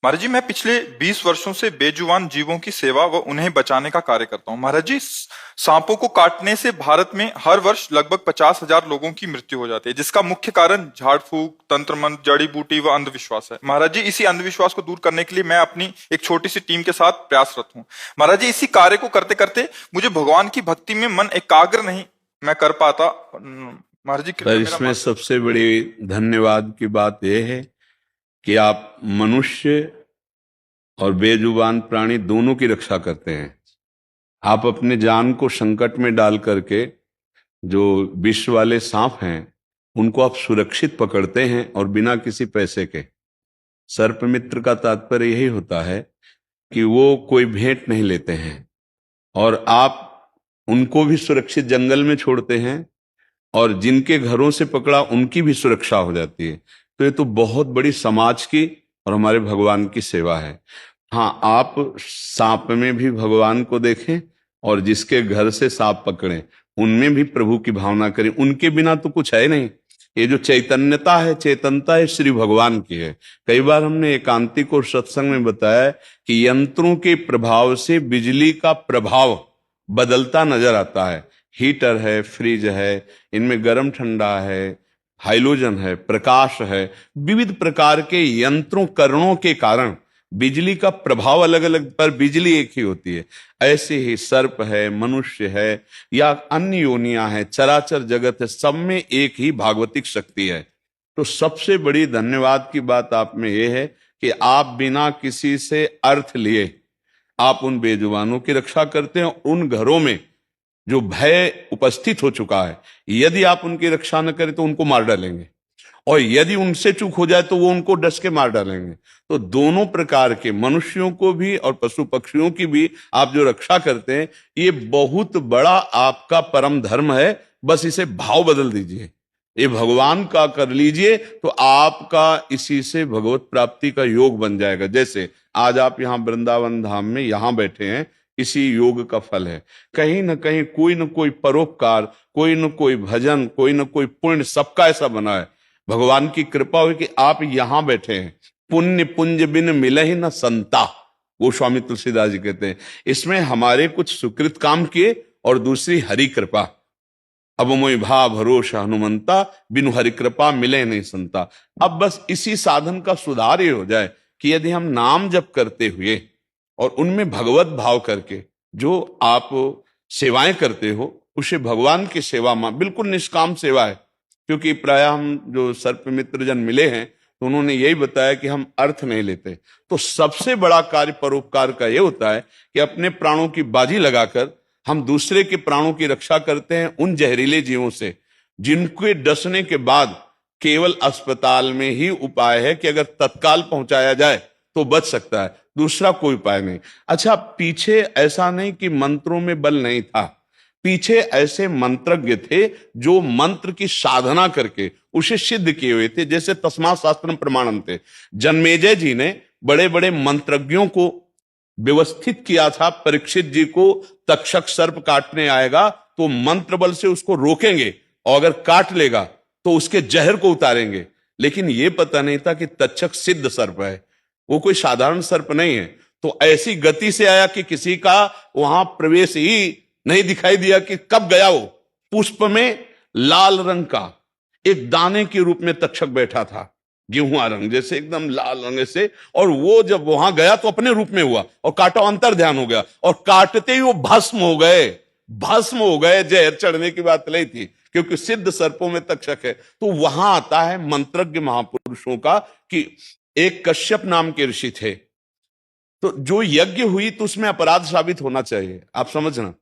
महाराज जी, मैं पिछले 20 वर्षों से बेजुबान जीवों की सेवा व उन्हें बचाने का कार्य करता हूँ। महाराज जी, सांपों को काटने से भारत में हर वर्ष लगभग 50,000 लोगों की मृत्यु हो जाती है, जिसका मुख्य कारण झाड़ फूक, तंत्र मंत्र, जड़ी बूटी व अंधविश्वास है। महाराज जी, इसी अंधविश्वास को दूर करने के लिए मैं अपनी एक छोटी सी टीम के साथ प्रयासरत हूँ। महाराज जी, इसी कार्य को करते करते मुझे भगवान की भक्ति में मन एकाग्र नहीं मैं कर पाता। महाराज जी, पर कृपया मेरा इसमें सबसे बड़ी धन्यवाद की बात यह है कि आप मनुष्य और बेजुबान प्राणी दोनों की रक्षा करते हैं। आप अपने जान को संकट में डाल करके जो विष वाले सांप हैं उनको आप सुरक्षित पकड़ते हैं और बिना किसी पैसे के। सर्प मित्र का तात्पर्य यही होता है कि वो कोई भेंट नहीं लेते हैं और आप उनको भी सुरक्षित जंगल में छोड़ते हैं और जिनके घरों से पकड़ा उनकी भी सुरक्षा हो जाती है। तो ये तो बहुत बड़ी समाज की और हमारे भगवान की सेवा है। हाँ, आप सांप में भी भगवान को देखें और जिसके घर से सांप पकड़ें उनमें भी प्रभु की भावना करें। उनके बिना तो कुछ है नहीं। ये जो चैतन्यता है, चेतनता है, श्री भगवान की है। कई बार हमने एकांतिक और सत्संग में बताया कि यंत्रों के प्रभाव से बिजली का प्रभाव बदलता नजर आता है। हीटर है, फ्रिज है, इनमें गर्म ठंडा है, हाइलोजन है, प्रकाश है, विविध प्रकार के यंत्रों करणों के कारण बिजली का प्रभाव अलग अलग, पर बिजली एक ही होती है। ऐसे ही सर्प है, मनुष्य है या अन्य योनियां हैं, चराचर जगत है, सब में एक ही भागवतिक शक्ति है। तो सबसे बड़ी धन्यवाद की बात आप में यह है कि आप बिना किसी से अर्थ लिए आप उन बेजुबानों की रक्षा करते हैं। उन घरों में जो भय उपस्थित हो चुका है, यदि आप उनकी रक्षा न करें तो उनको मार डालेंगे, और यदि उनसे चूक हो जाए तो वो उनको डस के मार डालेंगे। तो दोनों प्रकार के मनुष्यों को भी और पशु पक्षियों की भी आप जो रक्षा करते हैं, ये बहुत बड़ा आपका परम धर्म है। बस इसे भाव बदल दीजिए, ये भगवान का कर लीजिए, तो आपका इसी से भगवत प्राप्ति का योग बन जाएगा। जैसे आज आप यहाँ वृंदावन धाम में यहाँ बैठे हैं, इसी योग का फल है। कहीं ना कहीं कोई न कोई परोपकार, कोई न कोई भजन, कोई न कोई पुण्य सबका ऐसा बना है। भगवान की कृपा हुई कि आप यहां बैठे हैं। पुण्य पुंज बिन मिले ही न संता, वो स्वामी तुलसीदास जी कहते हैं। इसमें हमारे कुछ सुकृत काम किए और दूसरी हरि कृपा। अब मोहि भा भरोसा हनुमंता, बिनु हरि कृपा मिले नहीं संता। अब बस इसी साधन का सुधार ये हो जाए कि यदि हम नाम जप करते हुए और उनमें भगवत भाव करके जो आप सेवाएं करते हो, उसे भगवान की सेवा में बिल्कुल निष्काम सेवा है। क्योंकि प्राय हम जो सर्प मित्र जन मिले हैं तो उन्होंने यही बताया कि हम अर्थ नहीं लेते। तो सबसे बड़ा कार्य परोपकार का यह होता है कि अपने प्राणों की बाजी लगाकर हम दूसरे के प्राणों की रक्षा करते हैं उन जहरीले जीवों से जिनके डसने के बाद केवल अस्पताल में ही उपाय है कि अगर तत्काल पहुंचाया जाए तो बच सकता है, दूसरा कोई उपाय नहीं। अच्छा, पीछे ऐसा नहीं कि मंत्रों में बल नहीं था, पीछे ऐसे मंत्रज्ञ थे जो मंत्र की साधना करके उसे सिद्ध किए हुए थे। जैसे तस्मात् शास्त्रम प्रमाणम थे, जन्मेजय जी ने बड़े बड़े मंत्रज्ञों को व्यवस्थित किया था। परीक्षित जी को तक्षक सर्प काटने आएगा तो मंत्र बल से उसको रोकेंगे और अगर काट लेगा तो उसके जहर को उतारेंगे। लेकिन यह पता नहीं था कि तक्षक सिद्ध सर्प है, वो कोई साधारण सर्प नहीं है। तो ऐसी गति से आया कि किसी का वहां प्रवेश ही नहीं दिखाई दिया कि कब गया। वो पुष्प में लाल रंग का एक दाने के रूप में तक्षक बैठा था, गेहूं रंग जैसे, एकदम लाल रंग से। और वो जब वहां गया तो अपने रूप में हुआ और काटा, अंतर ध्यान हो गया और काटते ही वो भस्म हो गए। भस्म हो गए, जहर चढ़ने की बात नहीं थी, क्योंकि सिद्ध सर्पों में तक्षक है। तो वहां आता है मंत्रज्ञ महापुरुषों का कि एक कश्यप नाम के ऋषि थे, तो जो यज्ञ हुई तो उसमें अपराध साबित होना चाहिए। आप समझना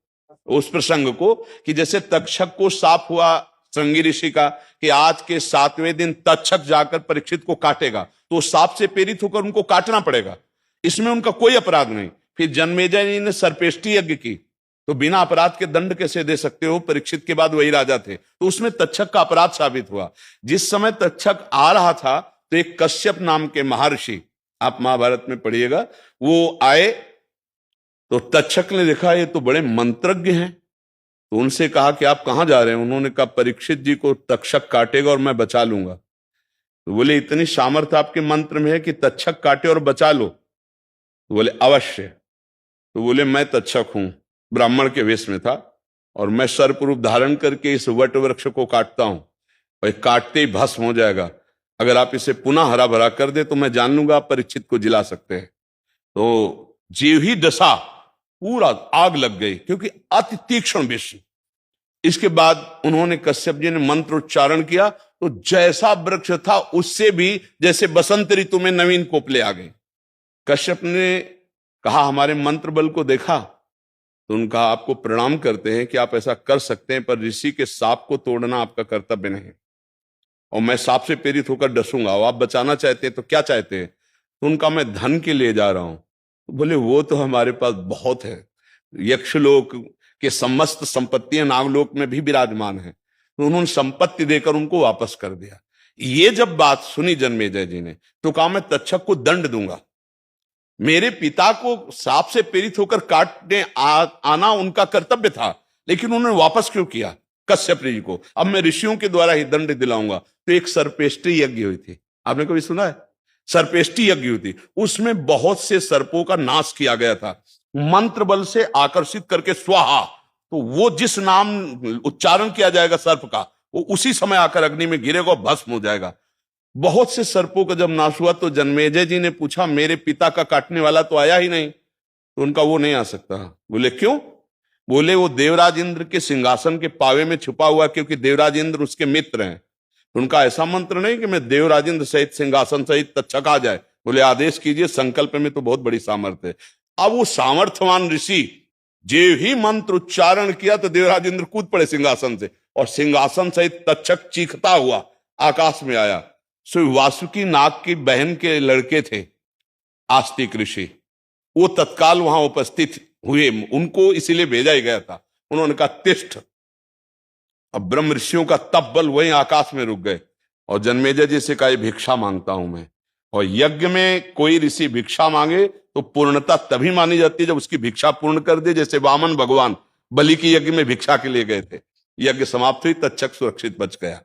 उस प्रसंग को कि जैसे तक्षक को साफ हुआ श्रृंगी ऋषि का कि आज के 7वें दिन तक्षक जाकर परीक्षित को काटेगा, तो साप से प्रेरित होकर उनको काटना पड़ेगा, इसमें उनका कोई अपराध नहीं। फिर जन्मेजय जी ने सर्पेष्टि यज्ञ की, तो बिना अपराध के दंड कैसे दे सकते हो? परीक्षित के बाद वही राजा थे, तो उसमें तक्षक का अपराध साबित हुआ। जिस समय तक्षक आ रहा था तो एक कश्यप नाम के महर्षि, आप महाभारत में पढ़िएगा, वो आए तो तक्षक ने देखा ये तो बड़े मंत्रज्ञ हैं, तो उनसे कहा कि आप कहां जा रहे हैं? उन्होंने कहा परीक्षित जी को तक्षक काटेगा और मैं बचा लूंगा। तो बोले इतनी सामर्थ्य आपके मंत्र में है कि तक्षक काटे और बचा लो? तो बोले अवश्य। तो बोले मैं तक्षक हूं, ब्राह्मण के वेश में था, और मैं सर्प रूप धारण करके इस वट वृक्ष को काटता हूं, और ये काटते ही भस्म हो जाएगा। अगर आप इसे पुनः हरा भरा कर दे तो मैं जान लूंगा आप परीक्षित को जिला सकते हैं। तो जीव ही दशा पूरा आग लग गई, क्योंकि अति तीक्ष्ण विष। इसके बाद उन्होंने कश्यप जी ने मंत्र उच्चारण किया तो जैसा वृक्ष था उससे भी जैसे बसंत ऋतु में नवीन कोपले आ गए। कश्यप ने कहा हमारे मंत्र बल को देखा? तो उनका आपको प्रणाम करते हैं कि आप ऐसा कर सकते हैं, पर ऋषि के सांप को तोड़ना आपका कर्तव्य नहीं, और मैं सांप से प्रेरित होकर डसूंगा। और आप बचाना चाहते हैं तो क्या चाहते हैं? तो उनका मैं धन के लिए जा रहा हूं। तो बोले वो तो हमारे पास बहुत है, यक्षलोक के समस्त संपत्तियां नागलोक में भी विराजमान है। तो उन्होंने संपत्ति देकर उनको वापस कर दिया। ये जब बात सुनी जन्मेजय जी ने तो कहा मैं तक्षक को दंड दूंगा। मेरे पिता को सांप से प्रेरित होकर काटने आना उनका कर्तव्य था, लेकिन उन्होंने वापस क्यों किया कश्यप ऋषि को? अब मैं ऋषियों के द्वारा ही दंड दिलाऊंगा। तो एक सर्पेष्टि यज्ञ हुई थी, आपने कभी सुना है? सर्पेष्टि यज्ञ हुई थी, उसमें बहुत से सर्पों का नाश किया गया था, मंत्र बल से आकर्षित करके स्वाहा। तो वो जिस नाम उच्चारण किया जाएगा सर्प का, वो उसी समय आकर अग्नि में गिरेगा, भस्म हो जाएगा। बहुत से सर्पों का जब नाश हुआ तो जन्मेजय जी ने पूछा मेरे पिता का काटने वाला तो आया ही नहीं। तो उनका वो नहीं आ सकता। बोले क्यों? बोले वो देवराज इंद्र के सिंहासन के पावे में छुपा हुआ, क्योंकि देवराज इंद्र उसके मित्र हैं। तो उनका ऐसा मंत्र नहीं कि मैं देवराज इंद्र सहित सिंहासन सहित तक्षक आ जाए। बोले आदेश कीजिए, संकल्प में तो बहुत बड़ी सामर्थ्य है। अब वो सामर्थ्यवान ऋषि जे ही मंत्र उच्चारण किया तो देवराज इंद्र कूद पड़े सिंहासन से, और सिंहासन सहित तक्षक चीखता हुआ आकाश में आया। सो वासुकी नाग की बहन के लड़के थे आस्तिक ऋषि, वो तत्काल वहां उपस्थित हुए, उनको इसीलिए भेजा ही गया था। उन्होंने कहा तिष्ठ। अब ब्रह्म ऋषियों का तप बल वहीं आकाश में रुक गए, और जन्मेजय जी से कहा भिक्षा मांगता हूं मैं। और यज्ञ में कोई ऋषि भिक्षा मांगे तो पूर्णता तभी मानी जाती है जब उसकी भिक्षा पूर्ण कर दे। जैसे वामन भगवान बलि के यज्ञ में भिक्षा के लिए गए थे, यज्ञ समाप्त हुई, तक्षक सुरक्षित बच गया।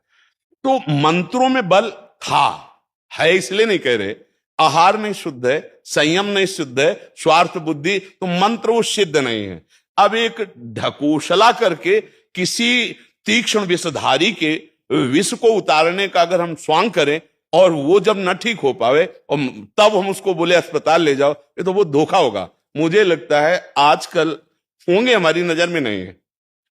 तो मंत्रों में बल था, है इसलिए नहीं कह रहे। आहार नहीं शुद्ध है, संयम नहीं शुद्ध है, स्वार्थ बुद्धि, तो मंत्र वो सिद्ध नहीं है। अब एक ढकोसला करके किसी तीक्ष्ण विषधारी के विष को उतारने का अगर हम स्वांग करें और वो जब न ठीक हो पावे और तब हम उसको बोले अस्पताल ले जाओ, ये तो वो धोखा होगा। मुझे लगता है आजकल होंगे, हमारी नजर में नहीं है,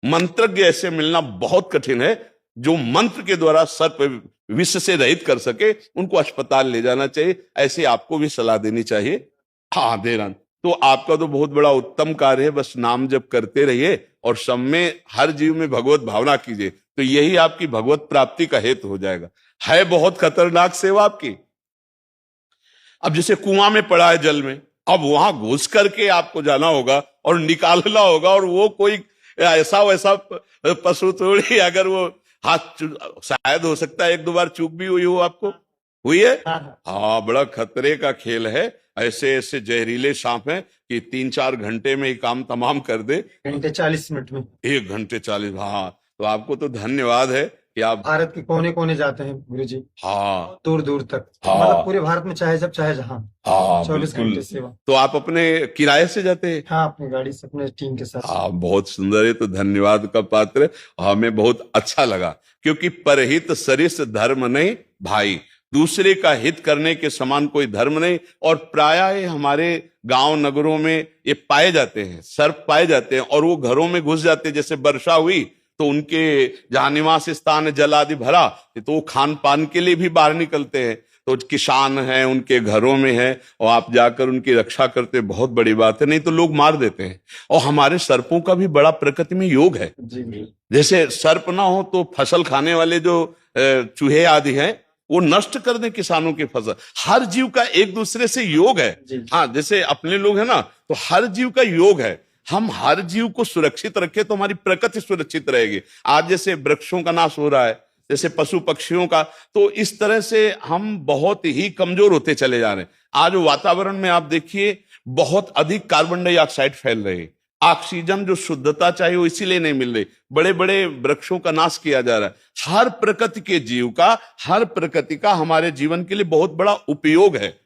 मंत्रज्ञ ऐसे मिलना बहुत कठिन है जो मंत्र के द्वारा सर्प विष से रहित कर सके। उनको अस्पताल ले जाना चाहिए, ऐसे आपको भी सलाह देनी चाहिए। हाँ दे रहा। तो आपका तो बहुत बड़ा उत्तम कार्य है, बस नाम जप करते रहिए और सब में हर जीव में भगवत भावना कीजिए, तो यही आपकी भगवत प्राप्ति का हेतु हो जाएगा। है बहुत खतरनाक सेवा आपकी। अब जैसे कुआं में पड़ा है जल में, अब वहां घुस करके आपको जाना होगा और निकालना होगा, और वो कोई ऐसा वैसा पशु थोड़ी, अगर वो हाथ शायद हो सकता है एक दो बार चूक भी हुई हो, आपको हुई है? हाँ, बड़ा खतरे का खेल है। ऐसे ऐसे जहरीले सांप हैं कि 3-4 घंटे में ही काम तमाम कर दे। 1 घंटे 40 मिनट में, 1 घंटे 40। हाँ, तो आपको तो धन्यवाद है कि आप भारत के कोने कोने जाते हैं गुरुजी, हाँ दूर दूर तक, हाँ मतलब पूरे भारत में, चाहे जब चाहे जहां, हाँ 24 बिल्कुल। घंटे सेवा। तो आप अपने किराए से जाते हैं? हाँ, अपनी गाड़ी से, अपने टीम के साथ। हाँ, बहुत सुंदर है, तो धन्यवाद का पात्र है। हमें बहुत अच्छा लगा, क्योंकि परहित सरिस धर्म नहीं भाई, दूसरे का हित करने के समान कोई धर्म नहीं। और प्रायः हमारे गांव नगरों में ये पाए जाते हैं, सर्प पाए जाते हैं, और वो घरों में घुस जाते हैं। जैसे वर्षा हुई तो उनके जहां निवास स्थान है जल आदि भरा, तो वो खान पान के लिए भी बाहर निकलते हैं। तो किसान हैं, उनके घरों में है, और आप जाकर उनकी रक्षा करते, बहुत बड़ी बात है, नहीं तो लोग मार देते हैं। और हमारे सर्पों का भी बड़ा प्रकृति में योग है। जी जी। जैसे सर्प ना हो तो फसल खाने वाले जो चूहे आदि हैं वो नष्ट कर दें किसानों की फसल। हर जीव का एक दूसरे से योग है। जी। हाँ, जैसे अपने लोग हैं ना, तो हर जीव का योग है। हम हर जीव को सुरक्षित रखें तो हमारी प्रकृति सुरक्षित रहेगी। आज जैसे वृक्षों का नाश हो रहा है, जैसे पशु पक्षियों का, तो इस तरह से हम बहुत ही कमजोर होते चले जा रहे हैं। आज वातावरण में आप देखिए बहुत अधिक कार्बन डाइऑक्साइड फैल रही है, ऑक्सीजन जो शुद्धता चाहिए वो इसीलिए नहीं मिल रही, बड़े बड़े वृक्षों का नाश किया जा रहा है। हर प्रकृति के जीव का, हर प्रकृति का हमारे जीवन के लिए बहुत बड़ा उपयोग है।